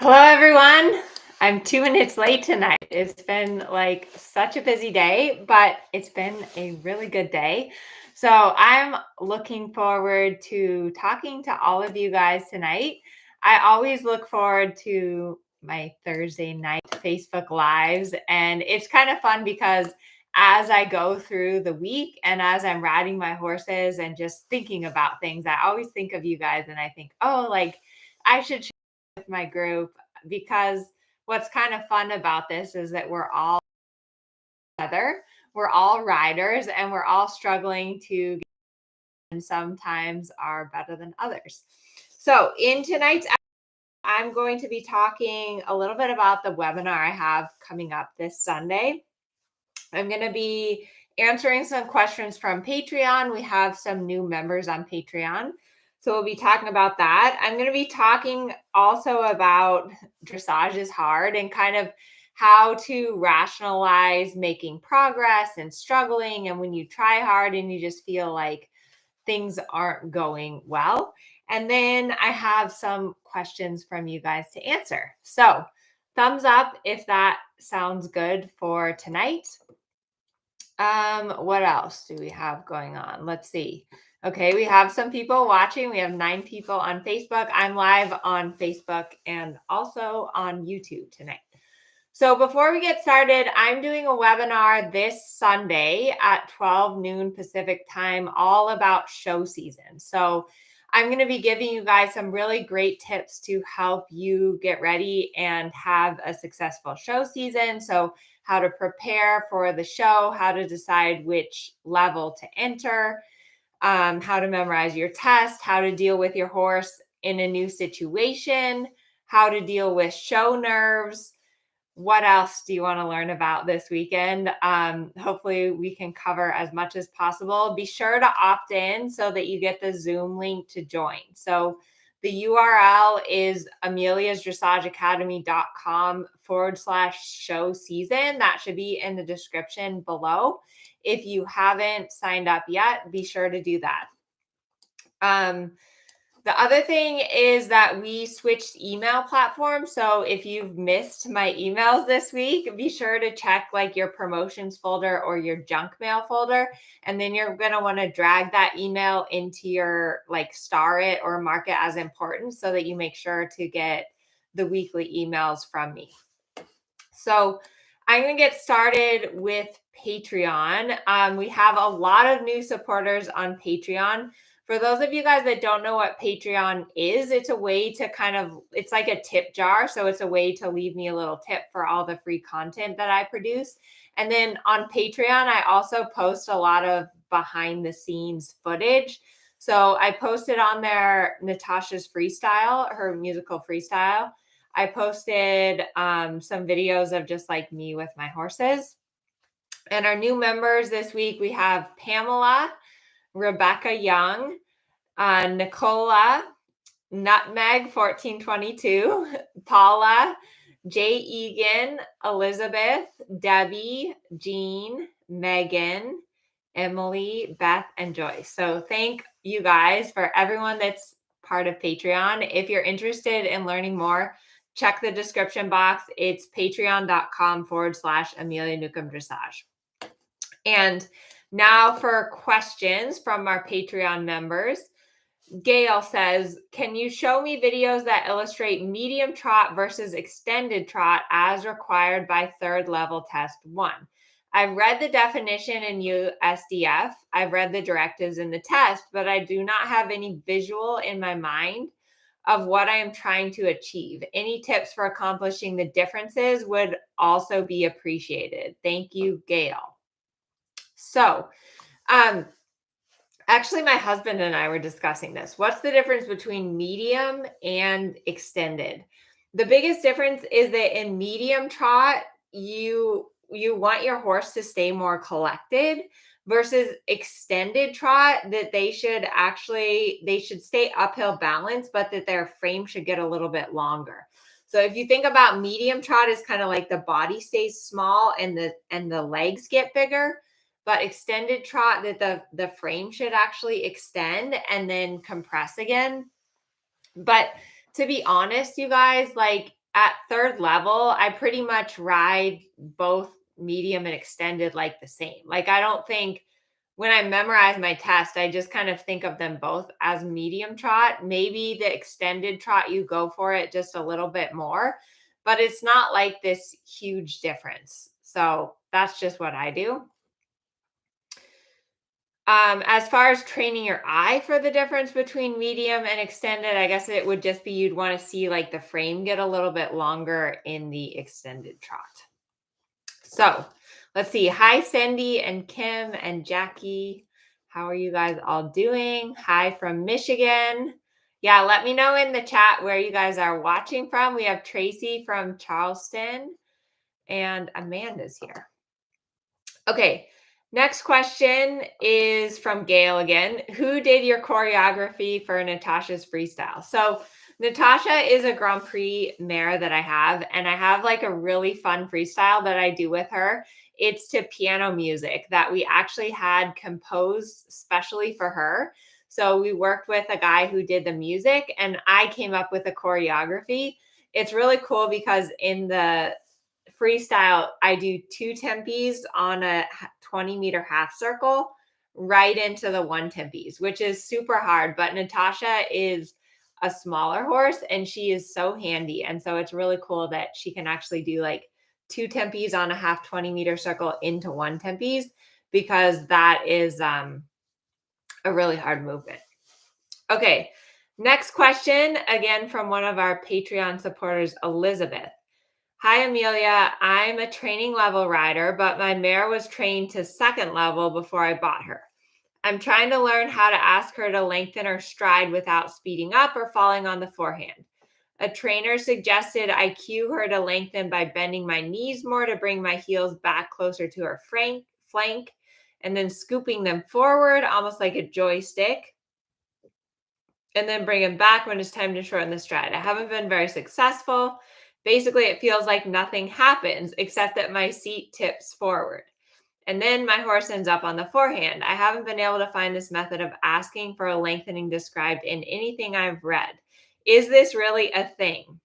Hello, everyone. I'm 2 minutes late tonight. It's been like such a busy day, but it's been a really good day. So I'm looking forward to talking to all of you guys tonight. I always look forward to my Thursday night Facebook Lives, and it's kind of fun because as I go through the week and as I'm riding my horses and just thinking about things, I always think of you guys and I think, oh, like I should with my group because what's kind of fun about this is that we're all together, we're all riders, and we're all struggling to get, and sometimes are better than others. So, in tonight's I'm going to be talking a little bit about the webinar I have coming up this Sunday. I'm going to be answering some questions from Patreon. We have some new members on Patreon. So we'll be talking about that. I'm going to be talking also about dressage is hard and kind of how to rationalize making progress and struggling. And when you try hard and you just feel like things aren't going well. And then I have some questions from you guys to answer. So thumbs up if that sounds good for tonight. What else do we have going on? Let's see. Okay, we have some people watching. We have 9 people on Facebook. I'm live on Facebook and also on YouTube tonight. So before we get started, I'm doing a webinar this Sunday at 12 noon Pacific time, all about show season. So I'm going to be giving you guys some really great tips to help you get ready and have a successful show season. So how to prepare for the show, how to decide which level to enter, how to memorize your test, how to deal with your horse in a new situation, how to deal with show nerves. What else do you want to learn about this weekend? Hopefully we can cover as much as possible. Be sure to opt in so that you get the Zoom link to join. So the URL is ameliasdressageacademy.com/show season. That should be in the description below. If you haven't signed up yet, be sure to do that. The other thing is that we switched email platforms. So if you've missed my emails this week, be sure to check like your promotions folder or your junk mail folder. And then you're going to want to drag that email into your like star it or mark it as important so that you make sure to get the weekly emails from me. So I'm going to get started with Patreon. We have a lot of new supporters on Patreon. For those of you guys that don't know what Patreon is, it's a way to it's like a tip jar. So it's a way to leave me a little tip for all the free content that I produce. And then on Patreon, I also post a lot of behind the scenes footage. So I posted on there Natasha's freestyle, her musical freestyle. I posted some videos of just like me with my horses. And our new members this week, we have Pamela, Rebecca Young, Nicola, Nutmeg 1422, Paula, Jay Egan, Elizabeth, Debbie, Jean, Megan, Emily, Beth, and Joyce. So thank you guys for everyone that's part of Patreon. If you're interested in learning more, check the description box. It's patreon.com/Amelia Newcomb Dressage. And now for questions from our Patreon members. Gail says, can you show me videos that illustrate medium trot versus extended trot as required by third level test 1? I've read the definition in USDF. I've read the directives in the test, but I do not have any visual in my mind of what I am trying to achieve. Any tips for accomplishing the differences would also be appreciated. Thank you, Gail. So, actually, my husband and I were discussing this. What's the difference between medium and extended? The biggest difference is that in medium trot, you want your horse to stay more collected versus extended trot that they should stay uphill balance, but that their frame should get a little bit longer. So if you think about medium trot is kind of like the body stays small and the legs get bigger. But extended trot, that the frame should actually extend and then compress again. But to be honest, you guys, like at third level, I pretty much ride both medium and extended like the same. Like, I don't think when I memorize my test, I just kind of think of them both as medium trot. Maybe the extended trot, you go for it just a little bit more, but it's not like this huge difference. So that's just what I do. As far as training your eye for the difference between medium and extended, I guess it would just be you'd want to see like the frame get a little bit longer in the extended trot. So let's see. Hi, Cindy and Kim and Jackie. How are you guys all doing? Hi from Michigan. Yeah, let me know in the chat where you guys are watching from. We have Tracy from Charleston and Amanda's here. Okay, next question is from Gail again. Who did your choreography for Natasha's freestyle? So Natasha is a Grand Prix mare that I have, and I have like a really fun freestyle that I do with her. It's to piano music that we actually had composed specially for her. So we worked with a guy who did the music, and I came up with a choreography. It's really cool because in the freestyle, I do 2 tempies on a 20-meter half circle right into the 1 tempies, which is super hard. But Natasha is a smaller horse and she is so handy. And so it's really cool that she can actually do like 2 tempies on a half 20-meter circle into 1 tempies, because that is a really hard movement. Okay, next question, again from one of our Patreon supporters, Elizabeth. Hi, Amelia. I'm a training level rider, but my mare was trained to second level before I bought her. I'm trying to learn how to ask her to lengthen her stride without speeding up or falling on the forehand. A trainer suggested I cue her to lengthen by bending my knees more to bring my heels back closer to her flank, and then scooping them forward, almost like a joystick, and then bring them back when it's time to shorten the stride. I haven't been very successful. Basically, it feels like nothing happens except that my seat tips forward. And then my horse ends up on the forehand. I haven't been able to find this method of asking for a lengthening described in anything I've read. Is this really a thing?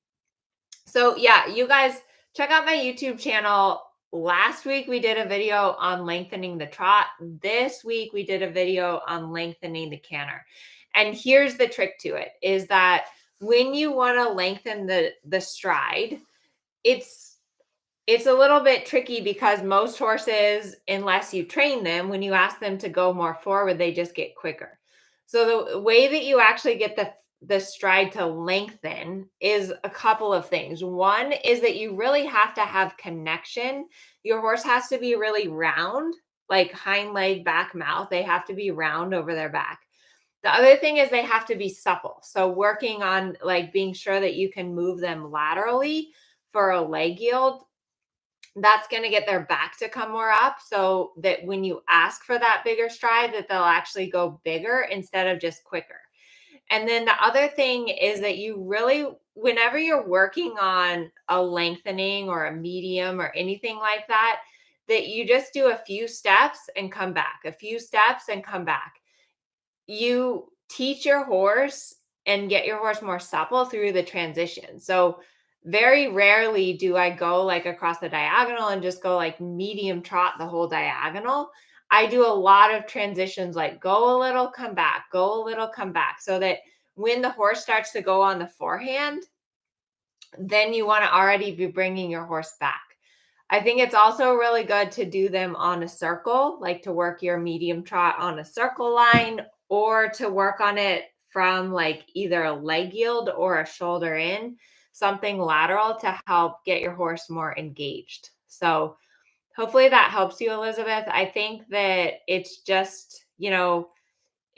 So yeah, you guys check out my YouTube channel. Last week we did a video on lengthening the trot. This week we did a video on lengthening the canter. And here's the trick to it, is that when you want to lengthen the stride, it's a little bit tricky because most horses, unless you train them, when you ask them to go more forward, they just get quicker. So the way that you actually get the stride to lengthen is a couple of things. One is that you really have to have connection. Your horse has to be really round, like hind leg, back, mouth. They have to be round over their back. The other thing is they have to be supple. So working on like being sure that you can move them laterally for a leg yield, that's going to get their back to come more up, so that when you ask for that bigger stride, that they'll actually go bigger instead of just quicker. And then the other thing is that you really, whenever you're working on a lengthening or a medium or anything like that, that you just do a few steps and come back, a few steps and come back. You teach your horse and get your horse more supple through the transition. So very rarely do I go like across the diagonal and just go like medium trot the whole diagonal. I do a lot of transitions, like go a little, come back, go a little, come back, so that when the horse starts to go on the forehand, then you want to already be bringing your horse back. I think it's also really good to do them on a circle, like to work your medium trot on a circle line, or to work on it from like either a leg yield or a shoulder in, something lateral to help get your horse more engaged. So hopefully that helps you, Elizabeth. I think that it's just,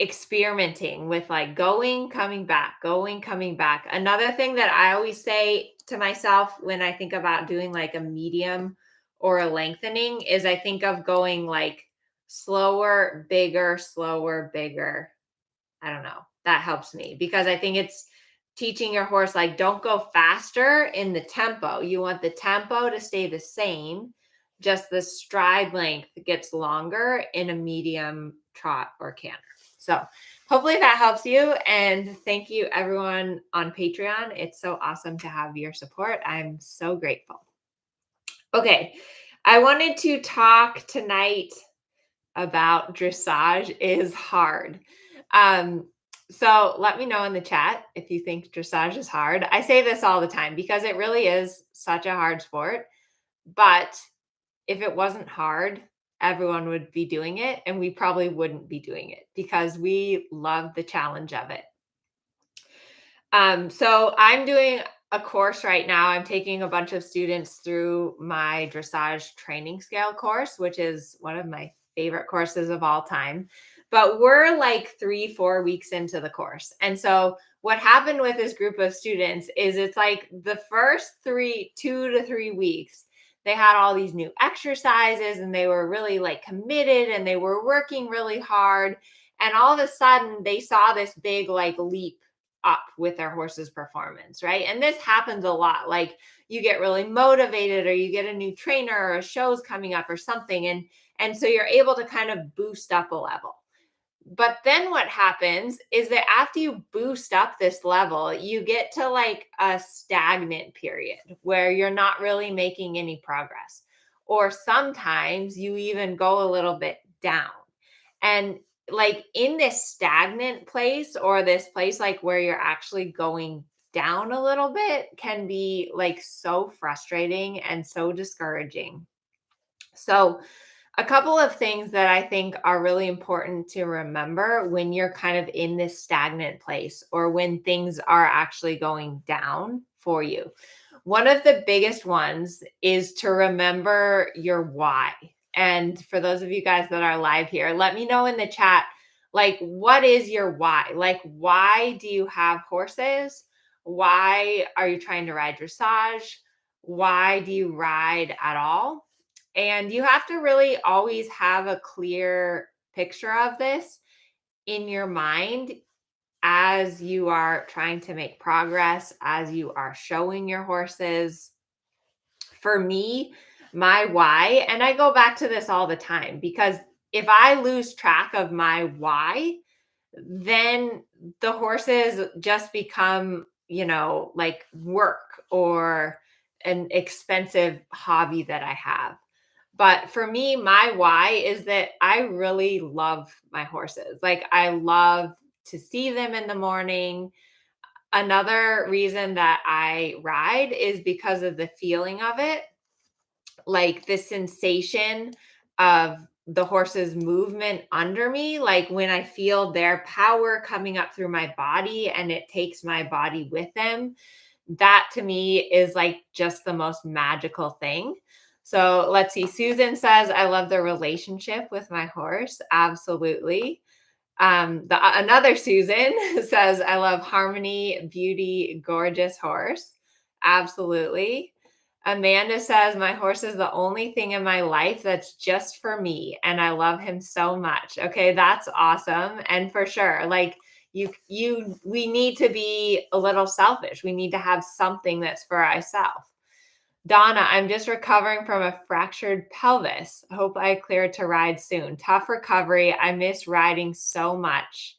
experimenting with like going, coming back, going, coming back. Another thing that I always say to myself when I think about doing like a medium or a lengthening is I think of going like slower, bigger, slower, bigger. I don't know. That helps me because I think it's teaching your horse, like, don't go faster in the tempo. You want the tempo to stay the same, just the stride length gets longer in a medium trot or canter. So hopefully that helps you. And thank you everyone on Patreon. It's so awesome to have your support. I'm so grateful. Okay. I wanted to talk tonight about dressage is hard. Um, so let me know in the chat if you think dressage is hard. I say this all the time because it really is such a hard sport. But if it wasn't hard, everyone would be doing it, and we probably wouldn't be doing it because we love the challenge of it. So I'm doing a course right now. I'm taking a bunch of students through my dressage training scale course, which is one of my favorite courses of all time. But we're like 3, 4 weeks into the course. And so what happened with this group of students is it's like the first 2 to 3 weeks, they had all these new exercises and they were really like committed and they were working really hard. And all of a sudden they saw this big like leap up with their horse's performance, right? And this happens a lot. Like you get really motivated or you get a new trainer or a show's coming up or something and so you're able to kind of boost up a level. But then what happens is that after you boost up this level, you get to like a stagnant period where you're not really making any progress. Or sometimes you even go a little bit down. And like in this stagnant place or this place like where you're actually going down a little bit can be like so frustrating and so discouraging. So, a couple of things that I think are really important to remember when you're kind of in this stagnant place or when things are actually going down for you. One of the biggest ones is to remember your why. And for those of you guys that are live here, let me know in the chat, like, what is your why? Like, why do you have horses? Why are you trying to ride dressage? Why do you ride at all? And you have to really always have a clear picture of this in your mind as you are trying to make progress, as you are showing your horses. For me, my why, and I go back to this all the time because if I lose track of my why, then the horses just become, like work or an expensive hobby that I have. But for me, my why is that I really love my horses. Like I love to see them in the morning. Another reason that I ride is because of the feeling of it, like the sensation of the horse's movement under me, like when I feel their power coming up through my body and it takes my body with them, that to me is like just the most magical thing. So let's see. Susan says, I love the relationship with my horse. Absolutely. Another Susan says, I love harmony, beauty, gorgeous horse. Absolutely. Amanda says, my horse is the only thing in my life that's just for me. And I love him so much. Okay. That's awesome. And for sure, like we need to be a little selfish. We need to have something that's for ourselves. Donna, I'm just recovering from a fractured pelvis. Hope I clear to ride soon. Tough recovery. I miss riding so much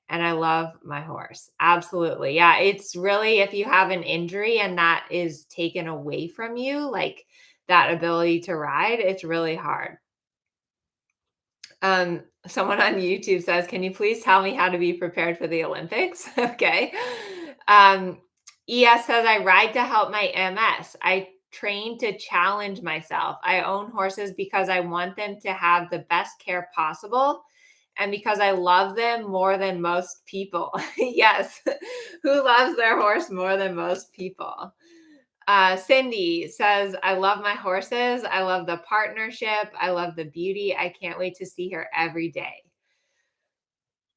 and I love my horse. Absolutely. Yeah, it's really if you have an injury and that is taken away from you, like that ability to ride, it's really hard. Someone on YouTube says, "Can you please tell me how to be prepared for the Olympics?" Okay. ES says, "I ride to help my MS. I train to challenge myself. I own horses because I want them to have the best care possible and because I love them more than most people." Yes. Who loves their horse more than most people? Cindy says, I love my horses. I love the partnership. I love the beauty. I can't wait to see her every day.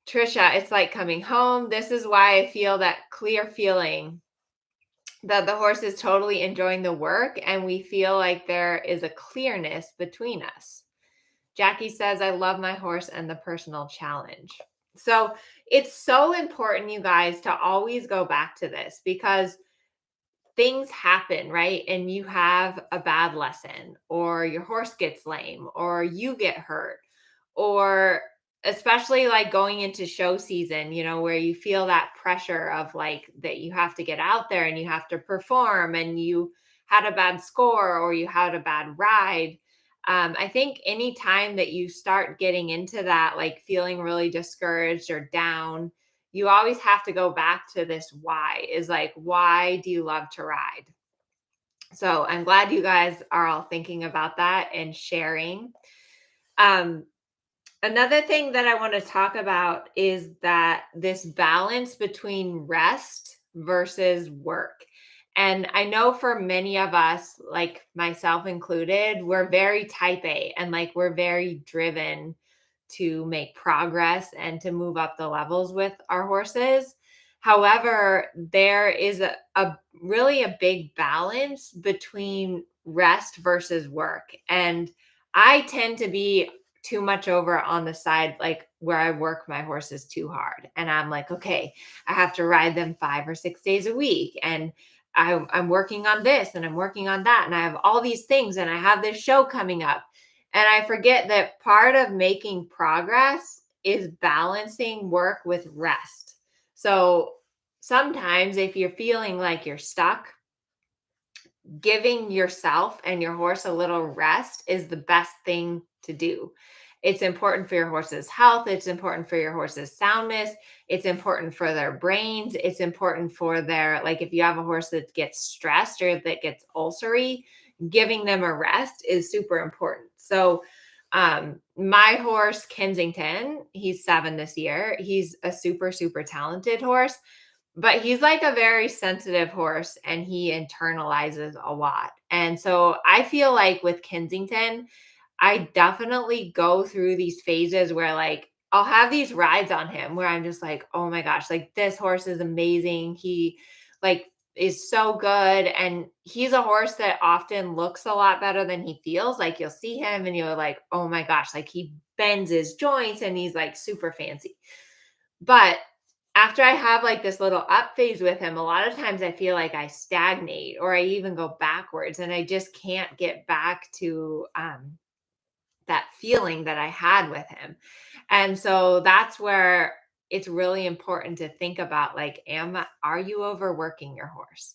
Trisha, it's like coming home. This is why I feel that clear feeling that the horse is totally enjoying the work and we feel like there is a clearness between us. Jackie says, I love my horse and the personal challenge. So it's so important, you guys, to always go back to this because things happen, right? And you have a bad lesson, or your horse gets lame, or you get hurt, or especially like going into show season, where you feel that pressure of like that you have to get out there and you have to perform and you had a bad score or you had a bad ride. I think anytime that you start getting into that, like feeling really discouraged or down, you always have to go back to this why is like, why do you love to ride? So I'm glad you guys are all thinking about that and sharing. Um, Another thing that I want to talk about is that this balance between rest versus work. And I know for many of us, like myself included, we're very type A and like we're very driven to make progress and to move up the levels with our horses. However, there is a really a big balance between rest versus work. And I tend to be too much over on the side, like where I work my horses too hard. And I'm like, okay, I have to ride them 5 or 6 days a week. And I'm working on this and I'm working on that. And I have all these things and I have this show coming up. And I forget that part of making progress is balancing work with rest. So sometimes if you're feeling like you're stuck, giving yourself and your horse a little rest is the best thing to do. It's important for your horse's health. It's important for your horse's soundness. It's important for their brains. It's important for their, like, if you have a horse that gets stressed or that gets ulcery, giving them a rest is super important. So, my horse, Kensington, he's 7 this year. He's a super, super talented horse, but he's like a very sensitive horse and he internalizes a lot. And so I feel like with Kensington, I definitely go through these phases where like I'll have these rides on him where I'm just like, "Oh my gosh, like this horse is amazing. He like is so good." And he's a horse that often looks a lot better than he feels. Like you'll see him and you're like, "Oh my gosh, like he bends his joints and he's like super fancy." But after I have like this little up phase with him, a lot of times I feel like I stagnate or I even go backwards and I just can't get back to that feeling that I had with him. And so that's where it's really important to think about like, are you overworking your horse?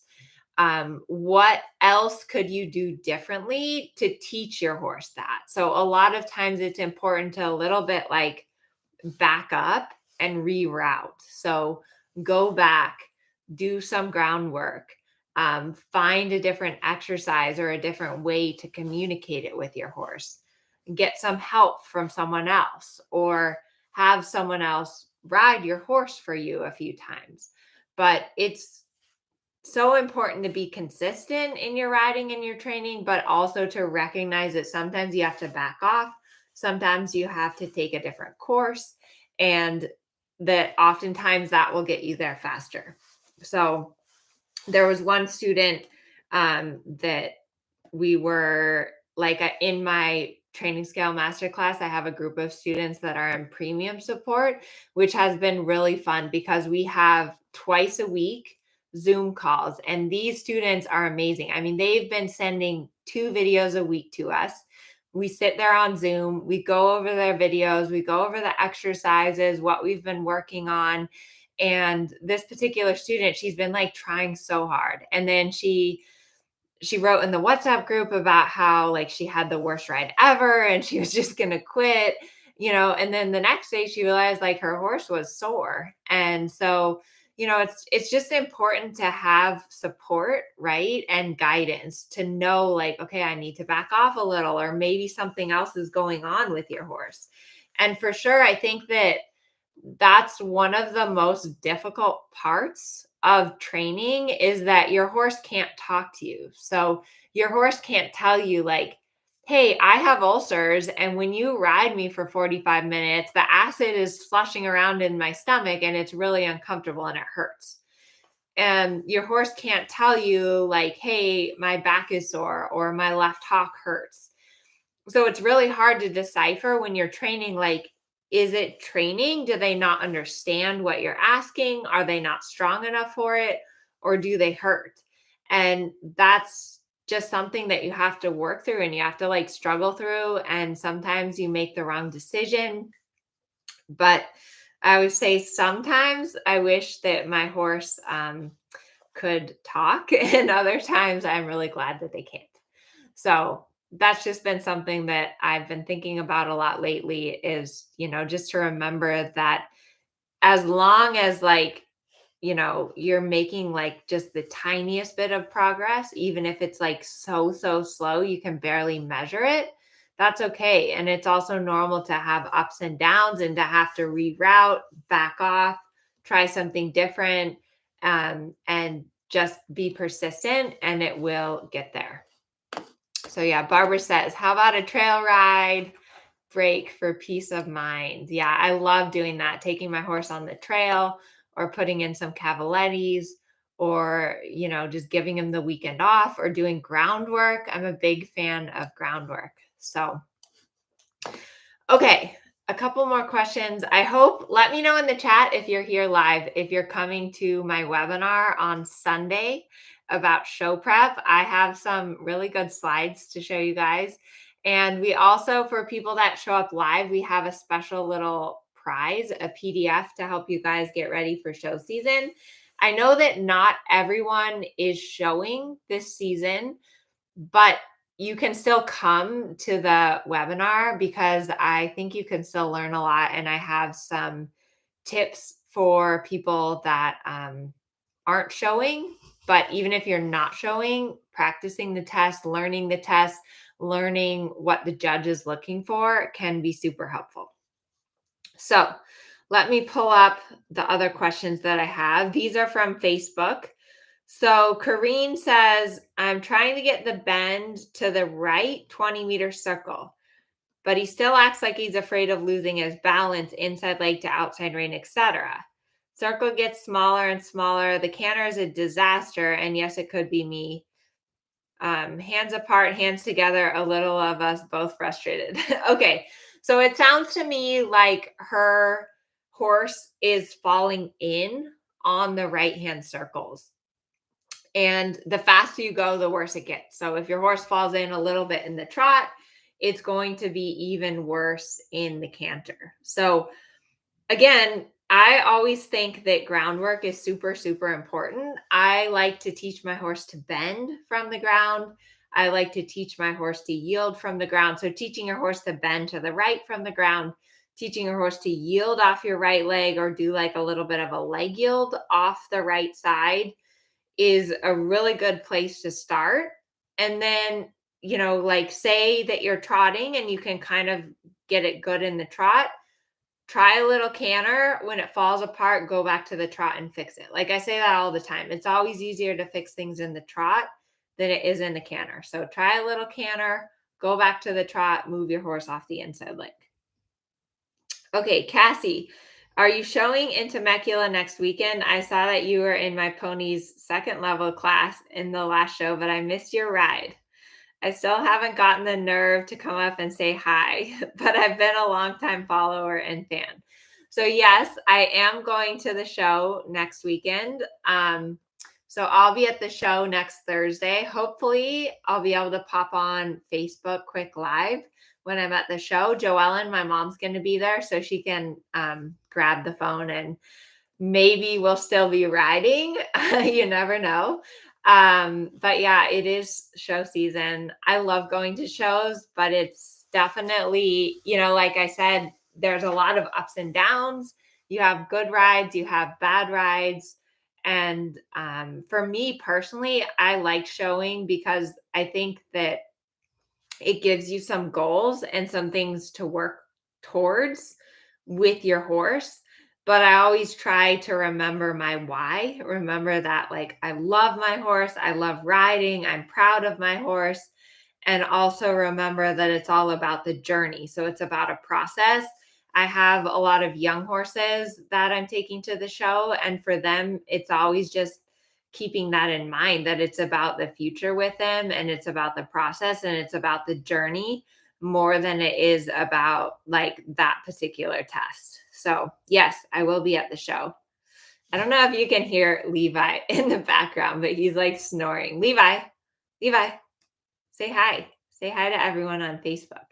What else could you do differently to teach your horse that? So a lot of times it's important to a little bit like back up and reroute. So go back, do some groundwork, find a different exercise or a different way to communicate it with your horse. Get some help from someone else or have someone else ride your horse for you a few times. But it's so important to be consistent in your riding and your training, but also to recognize that sometimes you have to back off. Sometimes you have to take a different course, and that oftentimes that will get you there faster. So there was one student that we were like in my training scale masterclass. I have a group of students that are in premium support, which has been really fun because we have twice a week Zoom calls, and these students are amazing. I mean, they've been sending 2 videos a week to us. We sit there on Zoom, we go over their videos, we go over the exercises, what we've been working on. And this particular student, she's been like trying so hard. And then she wrote in the WhatsApp group about how like she had the worst ride ever and she was just going to quit, and then the next day she realized like her horse was sore. And so, it's just important to have support, right? And guidance to know like, okay, I need to back off a little, or maybe something else is going on with your horse. And for sure, I think that that's one of the most difficult parts of training is that your horse can't talk to you. So your horse can't tell you like, "Hey, I have ulcers and when you ride me for 45 minutes, the acid is flushing around in my stomach and it's really uncomfortable and it hurts." And your horse can't tell you like, "Hey, my back is sore or my left hock hurts." So it's really hard to decipher when you're training, like, is it training? Do they not understand what you're asking? Are they not strong enough for it? Or do they hurt? And that's just something that you have to work through and you have to like struggle through. And sometimes you make the wrong decision, But I would say sometimes I wish that my horse could talk, and other times I'm really glad that they can't. So that's just been something that I've been thinking about a lot lately is, just to remember that as long as you're making like just the tiniest bit of progress, even if it's like so slow, you can barely measure it. That's okay. And it's also normal to have ups and downs and to have to reroute, back off, try something different, and just be persistent and it will get there. So, yeah, Barbara says, how about a trail ride? Break for peace of mind. Yeah, I love doing that, taking my horse on the trail or putting in some cavalettis or, just giving him the weekend off or doing groundwork. I'm a big fan of groundwork. So, okay, a couple more questions. Let me know in the chat if you're here live, if you're coming to my webinar on Sunday about show prep. I have some really good slides to show you guys. And we also, for people that show up live, we have a special little prize, a PDF to help you guys get ready for show season. I know that not everyone is showing this season, but you can still come to the webinar because I think you can still learn a lot. And I have some tips for people that aren't showing. But even if you're not showing, practicing the test, learning what the judge is looking for can be super helpful. So let me pull up the other questions that I have. These are from Facebook. So Kareen says, I'm trying to get the bend to the right 20-meter circle, but he still acts like he's afraid of losing his balance inside leg to outside rein, etc. Circle gets smaller and smaller. The canter is a disaster. And yes, it could be me. Hands apart, hands together, a little of us both frustrated. Okay. So it sounds to me like her horse is falling in on the right hand circles. And the faster you go, the worse it gets. So if your horse falls in a little bit in the trot, it's going to be even worse in the canter. So again, I always think that groundwork is super, super important. I like to teach my horse to bend from the ground. I like to teach my horse to yield from the ground. So teaching your horse to bend to the right from the ground, teaching your horse to yield off your right leg or do like a little bit of a leg yield off the right side is a really good place to start. And then, like say that you're trotting and you can kind of get it good in the trot. Try a little canter. When it falls apart, go back to the trot and fix it. Like I say that all the time. It's always easier to fix things in the trot than it is in the canter. So try a little canter, go back to the trot, move your horse off the inside leg. Okay, Cassie, are you showing in Temecula next weekend? I saw that you were in my pony's second level class in the last show, but I missed your ride. I still haven't gotten the nerve to come up and say hi, but I've been a longtime follower and fan. So yes, I am going to the show next weekend. So I'll be at the show next Thursday. Hopefully I'll be able to pop on Facebook quick live when I'm at the show. Joellen, my mom's going to be there, so she can grab the phone and maybe we'll still be riding. You never know. But yeah, it is show season. I love going to shows, but it's definitely, like I said, there's a lot of ups and downs. You have good rides, you have bad rides. And for me personally, I like showing because I think that it gives you some goals and some things to work towards with your horse. But I always try to remember my why. Remember that, like, I love my horse. I love riding. I'm proud of my horse. And also remember that it's all about the journey. So it's about a process. I have a lot of young horses that I'm taking to the show. And for them, it's always just keeping that in mind, that it's about the future with them and it's about the process and it's about the journey more than it is about like that particular test. So yes, I will be at the show. I don't know if you can hear Levi in the background, but he's like snoring. Levi, say hi. Say hi to everyone on Facebook.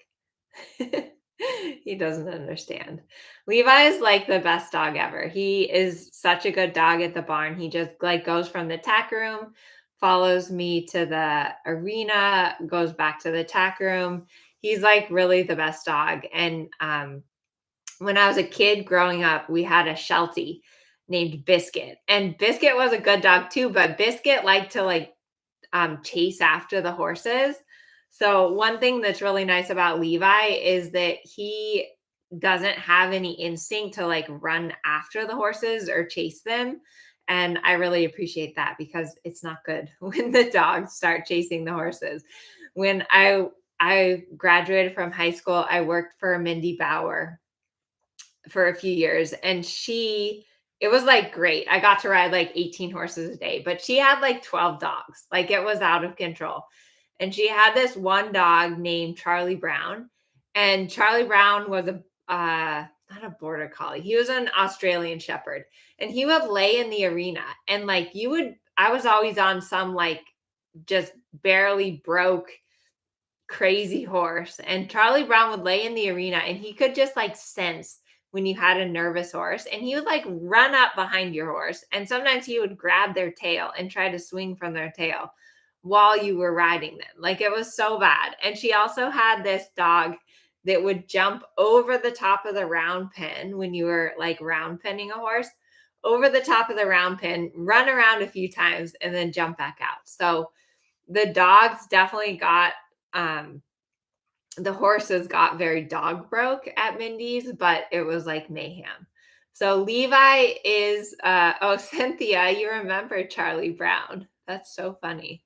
He doesn't understand. Levi is like the best dog ever. He is such a good dog at the barn. He just like goes from the tack room, follows me to the arena, goes back to the tack room. He's like really the best dog. And when I was a kid growing up, we had a Sheltie named Biscuit. And Biscuit was a good dog too, but Biscuit liked to like chase after the horses. So one thing that's really nice about Levi is that he doesn't have any instinct to like run after the horses or chase them. And I really appreciate that because it's not good when the dogs start chasing the horses. When I graduated from high school, I worked for Mindy Bauer for a few years, and it was like great. I got to ride like 18 horses a day, but she had like 12 dogs. Like it was out of control. And she had this one dog named Charlie Brown. And Charlie Brown was not a border collie. He was an Australian shepherd. And he would lay in the arena. And like I was always on some like just barely broke crazy horse. And Charlie Brown would lay in the arena and he could just like sense when you had a nervous horse, and he would like run up behind your horse. And sometimes he would grab their tail and try to swing from their tail while you were riding them. Like it was so bad. And she also had this dog that would jump over the top of the round pen when you were like round penning a horse, over the top of the round pen, run around a few times, and then jump back out. So the dogs definitely got the horses got very dog broke at Mindy's, but it was like mayhem. So Levi is oh Cynthia, you remember Charlie Brown. That's so funny.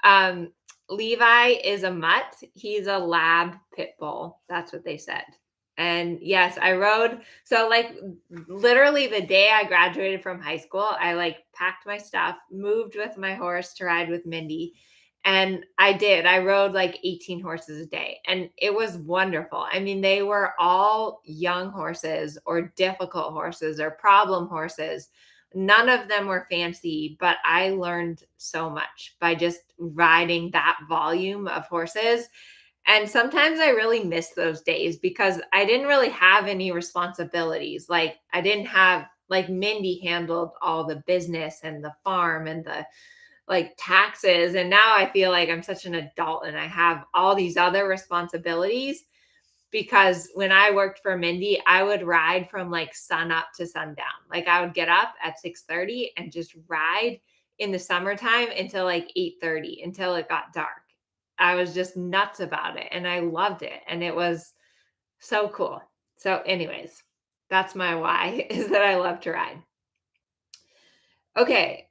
Um Levi is a mutt. He's a lab pit bull. That's what they said. And yes, I rode. So like literally the day I graduated from high school, I like packed my stuff, moved with my horse to ride with Mindy. And I did. I rode like 18 horses a day, and it was wonderful. I mean, they were all young horses or difficult horses or problem horses. None of them were fancy, but I learned so much by just riding that volume of horses. And sometimes I really miss those days because I didn't really have any responsibilities. Like, I didn't have, like, Mindy handled all the business and the farm and the like taxes. And now I feel like I'm such an adult and I have all these other responsibilities because when I worked for Mindy, I would ride from like sun up to sundown. Like I would get up at 6:30 and just ride in the summertime until like 8:30 until it got dark. I was just nuts about it and I loved it and it was so cool. So anyways, that's my why is that I love to ride. Okay,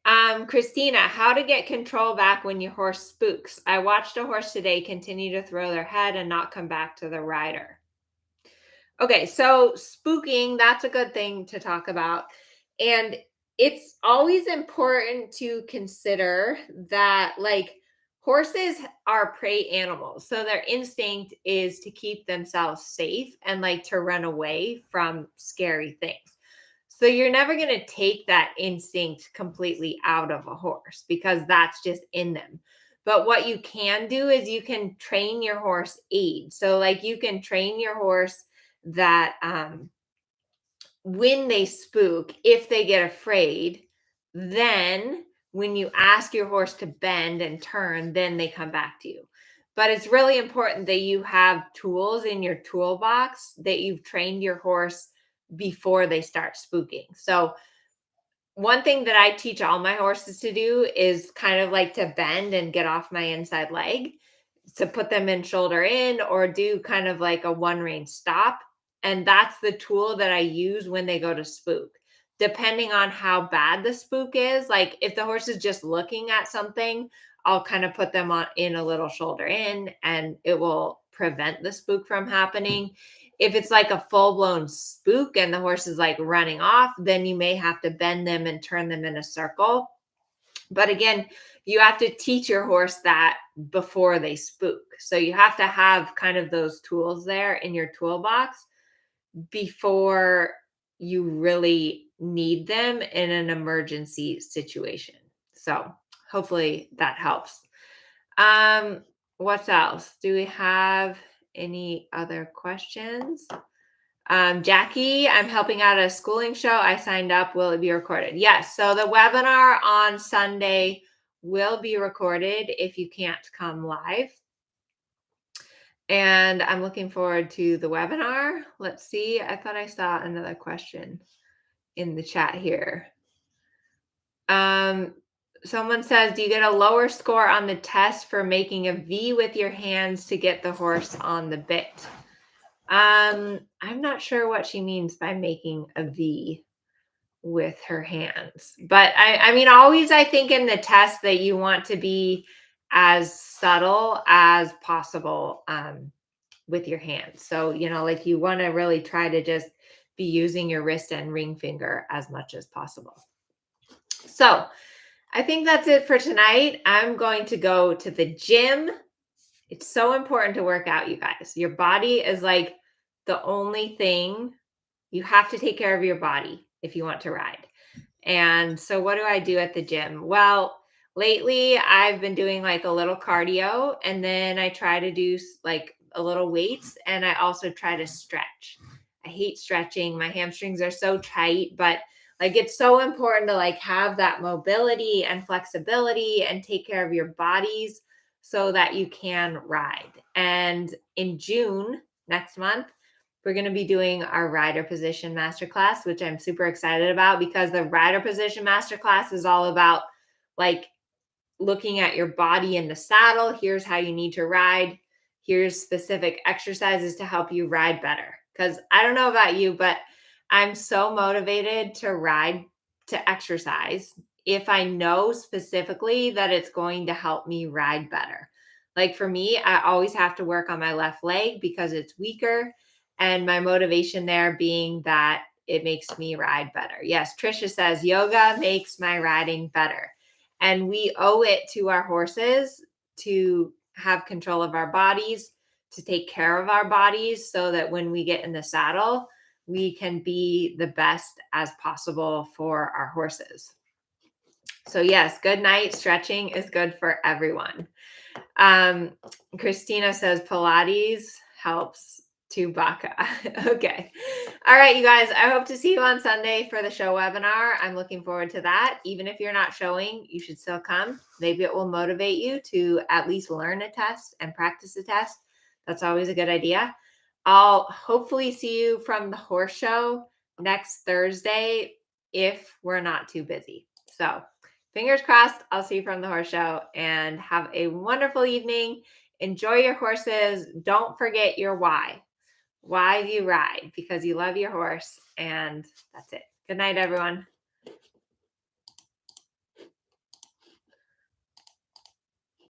Christina, how to get control back when your horse spooks. I watched a horse today continue to throw their head and not come back to the rider. Okay, so spooking, that's a good thing to talk about. And it's always important to consider that, like, horses are prey animals. So their instinct is to keep themselves safe and like to run away from scary things. So you're never going to take that instinct completely out of a horse because that's just in them. But what you can do is you can train your horse aid. So like you can train your horse that when they spook, if they get afraid, then when you ask your horse to bend and turn, then they come back to you. But it's really important that you have tools in your toolbox that you've trained your horse before they start spooking. So, one thing that I teach all my horses to do is kind of like to bend and get off my inside leg, to put them in shoulder in or do kind of like a one rein stop. And that's the tool that I use when they go to spook. Depending on how bad the spook is, like if the horse is just looking at something, I'll kind of put them on in a little shoulder in and it will prevent the spook from happening. If it's like a full blown spook and the horse is like running off, then you may have to bend them and turn them in a circle. But again, you have to teach your horse that before they spook. So you have to have kind of those tools there in your toolbox before you really need them in an emergency situation. So hopefully that helps. What else? Do we have Any other questions? Jackie, I'm helping out at a schooling show. I signed up. Will it be recorded? Yes. So the webinar on Sunday will be recorded if you can't come live. And I'm looking forward to the webinar. Let's see. I thought I saw another question in the chat here. Someone says, do you get a lower score on the test for making a V with your hands to get the horse on the bit? I'm not sure what she means by making a V with her hands, but I mean, always, I think in the test that you want to be as subtle as possible, with your hands. So, like you want to really try to just be using your wrist and ring finger as much as possible. So I think that's it for tonight. I'm going to go to the gym. It's so important to work out, you guys. Your body is like the only thing. You have to take care of your body if you want to ride. And so what do I do at the gym? Well, lately I've been doing like a little cardio, and then I try to do like a little weights, and I also try to stretch. I hate stretching. My hamstrings are so tight, but like it's so important to like have that mobility and flexibility and take care of your bodies so that you can ride. And in June, next month, we're going to be doing our rider position masterclass, which I'm super excited about, because the rider position masterclass is all about like looking at your body in the saddle. Here's how you need to ride. Here's specific exercises to help you ride better. Because I don't know about you, but I'm so motivated to ride, to exercise, if I know specifically that it's going to help me ride better. Like for me, I always have to work on my left leg because it's weaker. And my motivation there being that it makes me ride better. Yes, Trisha says yoga makes my riding better. And we owe it to our horses to have control of our bodies, to take care of our bodies so that when we get in the saddle, we can be the best as possible for our horses. So yes, good night. Stretching is good for everyone. Christina says Pilates helps to Baka. Okay. All right, you guys, I hope to see you on Sunday for the show webinar. I'm looking forward to that. Even if you're not showing, you should still come. Maybe it will motivate you to at least learn a test and practice a test. That's always a good idea. I'll hopefully see you from the horse show next Thursday if we're not too busy. So fingers crossed, I'll see you from the horse show, and have a wonderful evening. Enjoy your horses. Don't forget your why. Why do you ride? Because you love your horse, and that's it. Good night, everyone.